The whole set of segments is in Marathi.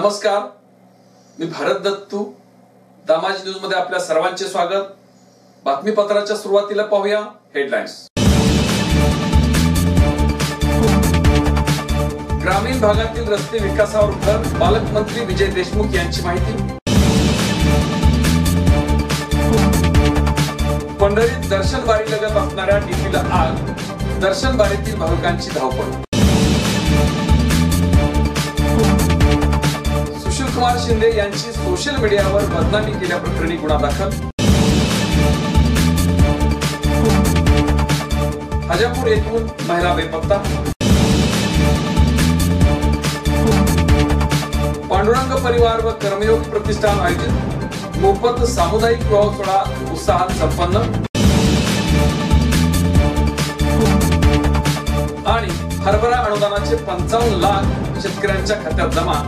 नमस्कार, मी भारत दत्तू. दामाजी न्यूज मध्ये आपल्या सर्वांचे स्वागत. बातमीपत्राच्या सुरुवातीला पाहूया हेडलाईन्स. ग्रामीण भागातील रस्ते विकासावर भर, पालकमंत्री विजय देशमुख यांची माहिती. पंढरीत दर्शन बारी लगत असणाऱ्या डीपीला आग, दर्शन बारीतील भाविकांची धावपळ. सुशीलकुमार शिंदे यांची सोशल मीडियावर बदनामी केल्याप्रकरणी गुन्हा दाखल. हजापूर येथून महिला बेपत्ता. पांडुरंग परिवार व कर्मयोगी प्रतिष्ठान आयोजित मोफत सामुदायिक विवाह सोहळा उत्साहात संपन्न. आणि हरभरा अनुदानाचे 55 लाख शेतकऱ्यांच्या खात्यात जमा.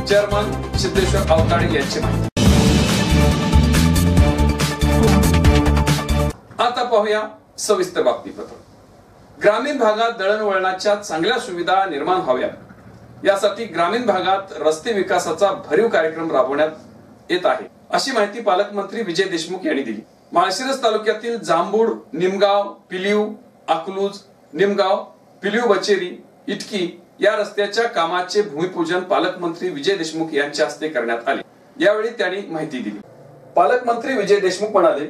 चेअरमन सिद्धेश्वर अवताडे यांची माहिती. आता पाहूया सविस्तर बातमीपत्र. ग्रामीण भागात दळणवळणाच्या चांगल्या सुविधा निर्माण व्हाव्यात यासाठी ग्रामीण भागात रस्ते विकासाचा भरीव कार्यक्रम राबवण्यात येत आहे, अशी माहिती पालकमंत्री विजय देशमुख यांनी दिली. माळशिरस तालुक्यातील जांभूड, निमगाव, पिलीव, अकलूज, निमगाव, पिलीव बचेरी, इटकी या रस्त्याच्या कामाचे भूमिपूजन पालकमंत्री विजय देशमुख यांच्या हस्ते करण्यात आले. यावेळी त्यांनी माहिती दिली. पालकमंत्री विजय देशमुख म्हणाले,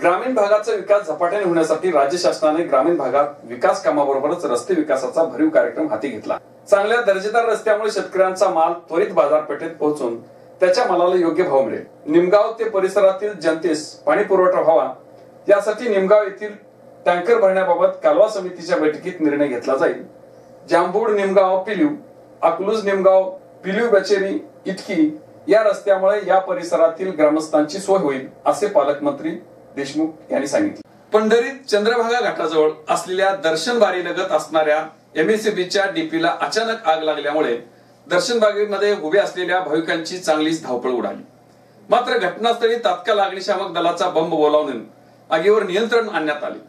ग्रामीण भागाचा विकास झपाट्याने होण्यासाठी राज्य शासनाने ग्रामीण भागात विकास कामाबरोबरच रस्ते विकासाचा भरीव कार्यक्रम हाती घेतला. चांगल्या दर्जेदार रस्त्यामुळे शेतकऱ्यांचा माल त्वरित बाजारपेठेत पोहोचून त्याच्या मालाला योग्य भाव मिळेल. निमगाव ते परिसरातील जनतेस पाणी पुरवठा व्हावा यासाठी निमगाव येथील टँकर भरण्याबाबत कालवा समितीच्या बैठकीत निर्णय घेतला जाईल. जांभूड, निमगाव, पिलीव, अकलूज, निमगाव, पिलीव बचेरी, इटकी या रस्त्यामुळे या परिसरातील ग्रामस्थांची सोय होईल, असे पालकमंत्री देशमुख यांनी सांगितले. पंढरीत चंद्रभागा घाटाजवळ असलेल्या दर्शन बारी लगत असणाऱ्या एमएससीबीच्या डीपीला अचानक आग लागल्यामुळे दर्शन बागेमध्ये उभे असलेल्या भाविकांची चांगलीच धावपळ उडाली. मात्र घटनास्थळी तात्काळ अग्निशामक दलाचा बंब बोलावून आगीवर नियंत्रण आणण्यात आले.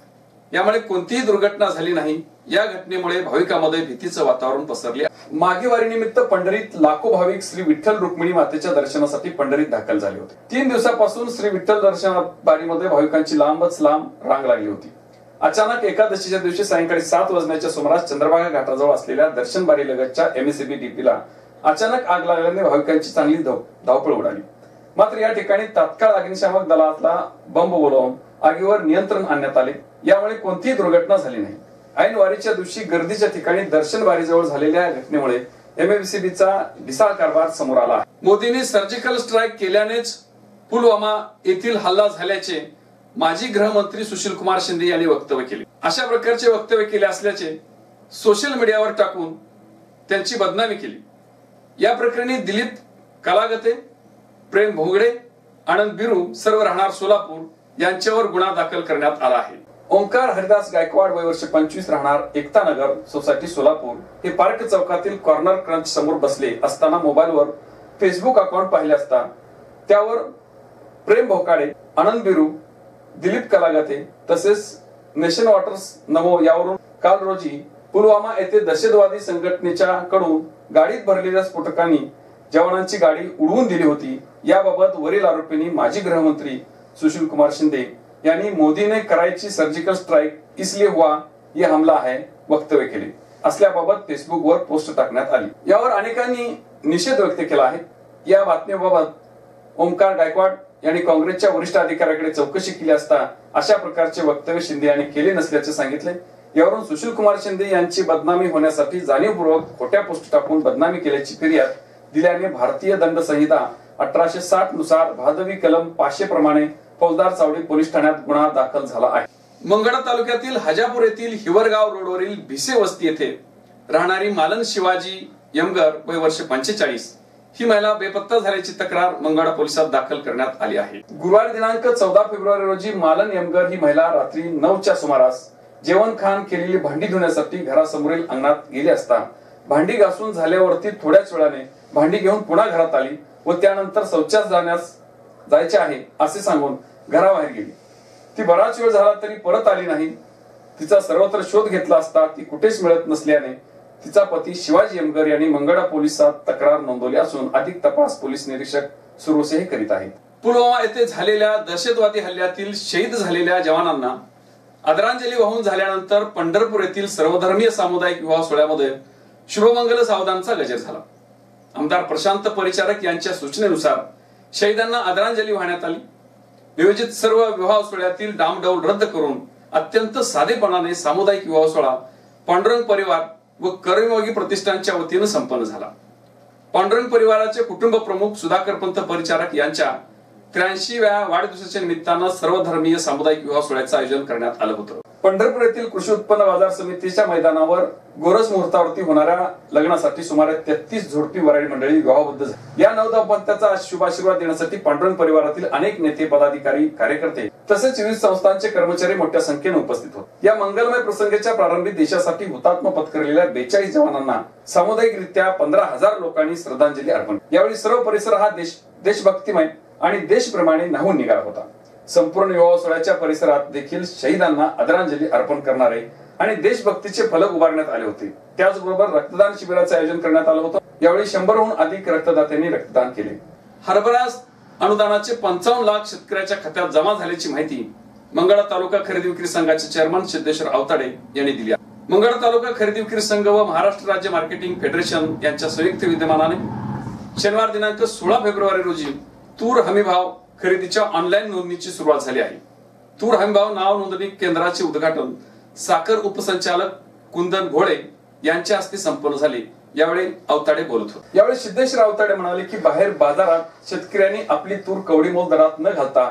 यामुळे कोणतीही दुर्घटना झाली नाही. या घटनेमुळे भाविकांमध्ये भीतीचं वातावरण पसरले. माघी वारीनिमित्त पंढरीत लाखो भाविक श्री विठ्ठल रुक्मिणी मातेच्या दर्शनासाठी पंढरीत दाखल झाले होते. 3 दिवसापासून श्री विठ्ठल दर्शन बारीमध्ये भाविकांची लांबच लांब रांग लागली होती. अचानक एकादशीच्या दिवशी सायंकाळी 7 वाजण्याच्या सुमारास चंद्रभागा घाटाजवळ असलेल्या दर्शन बारी लगतच्या एमएससीबी डीपीला अचानक आग लागल्याने भाविकांची चांगली धावपळ उडाली. मात्र या ठिकाणी तात्काळ अग्निशामक दलाला बंब बोलावून आगीवर नियंत्रण आणण्यात आले. यामुळे कोणतीही दुर्घटना झाली नाही. ऐन वारीच्या दिवशी गर्दीच्या ठिकाणी दर्शन बारीजवळ झालेल्या घटनेमुळे एमएससीबीचा ढिसाळ कारभार समोर आला आहे. मोदींनी सर्जिकल स्ट्राईक केल्यानेच पुलवामा येथील हल्ला झाल्याचे माजी गृहमंत्री सुशीलकुमार शिंदे यांनी वक्तव्य केले. अशा प्रकारचे वक्तव्य केले असल्याचे सोशल मीडियावर टाकून त्यांची बदनामी केली. या प्रकरणी दिलीप कलागते, प्रेम भोगडे, आनंद बिरू सर्व राहणार सोलापूर यांच्यावर गुन्हा दाखल करण्यात आला आहे. ओंकार हरिदास गायकवाड वय वर्ष 25 राहणार एकता नगर सोसायटी सोलापूर हे पार्क चौकातील कॉर्नर क्रंच समोर बसले असताना मोबाईलवर फेसबुक अकाउंट पाहिले असता त्यावर प्रेम भोकाडे, आनंद बिरू, दिलीप कलागते तसेच नेशन वॉटर्स नमो यावरून काल रोजी पुलवामा येथे दहशतवादी संघटनेच्या कडून गाडीत भरलेल्या स्फोटकांनी जवानांची गाडी उडवून दिली होती. याबाबत वरील आरोपींनी माजी गृहमंत्री सुशील कुमार शिंदे यांनी मोदी ने करायची सर्जिकल स्ट्राइक इसलिए हुआ ये हमला है वक्तव्य केले असल्याबाबत फेसबुक वर पोस्ट टाकण्यात आली. यावर अनेकांनी निषेध व्यक्त केला आहे. या बातमीबाबत ओंकार गायकवाड यांनी काँग्रेसच्या वरिष्ठ अधिकाऱ्याकडे चौकशी केली असता अशा प्रकारचे वक्तव्य शिंदे यांनी केले नसल्याचे सांगितले. यावरून सुशील कुमार शिंदे यांची बदनामी होण्यासाठी जाणीवपूर्वक खोट्या पोस्ट टाकून बदनामी केल्याची फिर्याद दिल्याने भारतीय दंड संहिता 1860 नुसार भादवी कलम 500 प्रमाणे फौजदार चावडी पोलीस ठाण्यात गुन्हा दाखल झाला आहे. मंगळा तालुक्यातील हजापूर येथील हिवरगाव रोडवरील भिसे वस्ती येथे राहणारी मालन शिवाजी यमगर वय वर्ष 45 ही महिला बेपत्ता झाल्याची तक्रार मंगळा पोलिसात दाखल करण्यात आली आहे. गुरुवार दिनांक 14 फेब्रुवारी रोजी मालन यमगर ही महिला रात्री 9च्या सुमारास जेवण खाण केलेली भांडी धुण्यासाठी घरासमोरील अंगणात गेली असता भांडी घासून झाल्यावरती थोड्याच वेळाने भांडी घेऊन पुन्हा घरात आली व त्यानंतर शौचास जायचे आहे असे सांगून घराबाहेर गेली. ती बराच वेळ झाला तरी परत आली नाही. तिचा सर्वत्र शोध घेतला असता ती कुठेच मिळत नसल्याने तिचा पती शिवाजी यमगर यांनी मंगळा पोलिसात तक्रार नोंदवली असून अधिक तपास पोलीस निरीक्षक सुरवसे करीत आहेत. पुलवामा येथे झालेल्या दहशतवादी हल्ल्यातील शहीद झालेल्या जवानांना आदरांजली वाहून झाल्यानंतर पंढरपूर येथील सर्वधर्मीय सामुदायिक विवाह सोहळ्यामध्ये शुभमंगल सावधानचा गजर झाला. आमदार प्रशांत परिचारक यांच्या सूचनेनुसार शहीदांना आदरांजली वाहण्यात आली. नियोजित सर्व विवाह सोहळ्यातील डामडौल रद्द करून अत्यंत साधेपणाने सामुदायिक विवाह सोहळा पांडुरंग परिवार व कर्मयोगी प्रतिष्ठानच्या वतीने संपन्न झाला. पांडुरंग परिवाराचे कुटुंब प्रमुख सुधाकर पंत परिचारक यांच्या 83व्या वाढदिवसाच्या निमित्तानं सर्वधर्मीय सामुदायिक विवाह सोहळ्याचं आयोजन करण्यात आलं होतं. पंढरपूर येथील कृषी उत्पन्न बाजार समितीच्या मैदानावर गोरज मुहूर्तावरती होणाऱ्या लग्नासाठी सुमारे 33 झोडपी वराडी मंडळी विवाहबद्ध झाली. या नवदंपत्याचा शुभाशीर्वाद देण्यासाठी पांडुरंग परिवारातील अनेक नेते, पदाधिकारी, कार्यकर्ते तसेच विविध संस्थांचे कर्मचारी मोठ्या संख्येने उपस्थित होते. या मंगलमय प्रसंगाच्या प्रारंभी देशासाठी हुतात्मा पत्करलेल्या 42 जवानांना सामुदायिकरित्या 15,000 लोकांनी श्रद्धांजली अर्पण. यावेळी सर्व परिसर हा देशभक्तिमय आणि देशप्रमाणे न्हावून निघाला होता. संपूर्ण विवाह सोहळ्याच्या परिसरात देखील शहीदांना आदरांजली अर्पण करणारे आणि देशभक्तीचे फलक उभारण्यात आले होते. त्याचबरोबर रक्तदान शिबिराचे आयोजन करण्यात आलं होतं. यावेळी 100हून अधिक रक्तदात्यांनी रक्तदान केले. हरभरा अनुदानाचे 55 लाख शेतकऱ्याच्या खात्यात जमा झाल्याची माहिती मंगळा तालुका खरेदी विक्री संघाचे चेअरमन सिद्धेश्वर आवताडे यांनी दिली. मंगळा तालुका खरेदी विक्री संघ व महाराष्ट्र राज्य मार्केटिंग फेडरेशन यांच्या संयुक्त विद्यमानाने शनिवार दिनांक 16 फेब्रुवारी रोजी तूर हमीभाव खरेदीच्या ऑनलाईन नोंदणीची सुरुवात झाली आहे. तूर हमीभाव नाव नोंदणी केंद्राचे उद्घाटन साखर उपसंचालक कुंदन घोळे यांच्या हस्ते संपन्न झाले. यावेळी आवताडे बोलत होते. यावेळी सिद्धेश्वर आवताडे म्हणाले की बाहेर बाजारात शेतकऱ्यांनी आपली तूर कवडी मोल दरात न घालता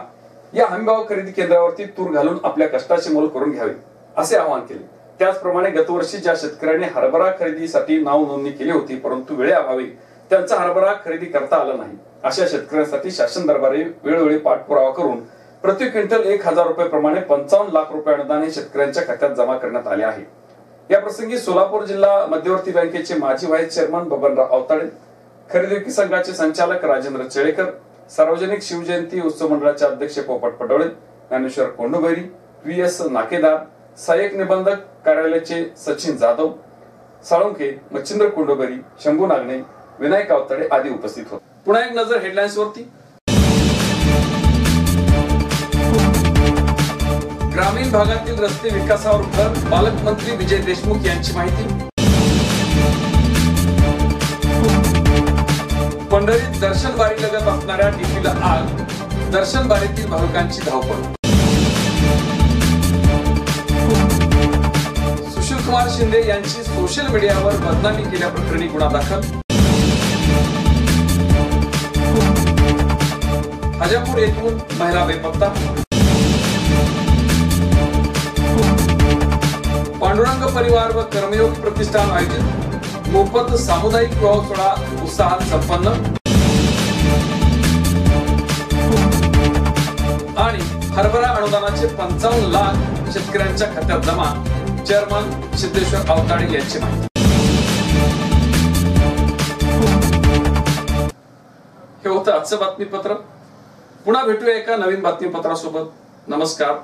या हमीभाव खरेदी केंद्रावरती तूर घालून आपल्या कष्टाचे मोल करून घ्यावे असे आवाहन केले. त्याचप्रमाणे गतवर्षी ज्या शेतकऱ्यांनी हरभरा खरेदीसाठी नाव नोंदणी केली होती परंतु वेळेअभावी त्यांचा हरभरा खरेदी करता आला नाही अशा शेतकऱ्यांसाठी शासन दरबारी वेळोवेळी पाठपुरावा करून प्रति क्विंटल 1,000 रुपये प्रमाणे 55 लाख रुपये अनुदान हे शेतकऱ्यांच्या खात्यात जमा करण्यात आले आहे. या प्रसंगी सोलापूर जिल्हा मध्यवर्ती बँकेचे माजी व्हाईस चेअरमन बबनराव आवताडे, खरेदी विक्री संघाचे संचालक राजेंद्र चेळेकर, सार्वजनिक शिवजयंती उत्सव मंडळाचे अध्यक्ष पोपट पटोळे, ज्ञानेश्वर कोंडुबैरी, VS नाकेदार, सहाय्यक निबंधक कार्यालयाचे सचिन जाधव, साळुंखे, मच्छिंद्र कोंडुबैरी, शंभू नागणे, विनायक आवताडे आदी उपस्थित होते. पुन्हा एक नजर हेडलाईन्स वरती. ग्रामीण भागातील रस्ते विकासावर भर, पालकमंत्री विजय देशमुख यांची माहिती. पंढरीत दर्शन बारी लगत असणाऱ्या डीपीला आग, दर्शन बारीतील भाविकांची धावपळ. सुशील कुमार शिंदे यांची सोशल मीडियावर बदनामी केल्याप्रकरणी गुन्हा दाखल. हजापूर येथून महिला बेपत्ता. पांडुरंग परिवार व कर्मयोगी प्रतिष्ठान आयोजित मोफत सामुदायिक विवाह सोहळा उत्साहात संपन्न. आणि हरभरा अनुदानाचे 55 लाख शेतकऱ्यांच्या खात्यात जमा, चेअरमन सिद्धेश्वर आवताडे यांची माहिती. हे होतं आजचं बातमीपत्र. पुन्हा भेटूया एका नवीन बातमीपत्रासोबत. नमस्कार.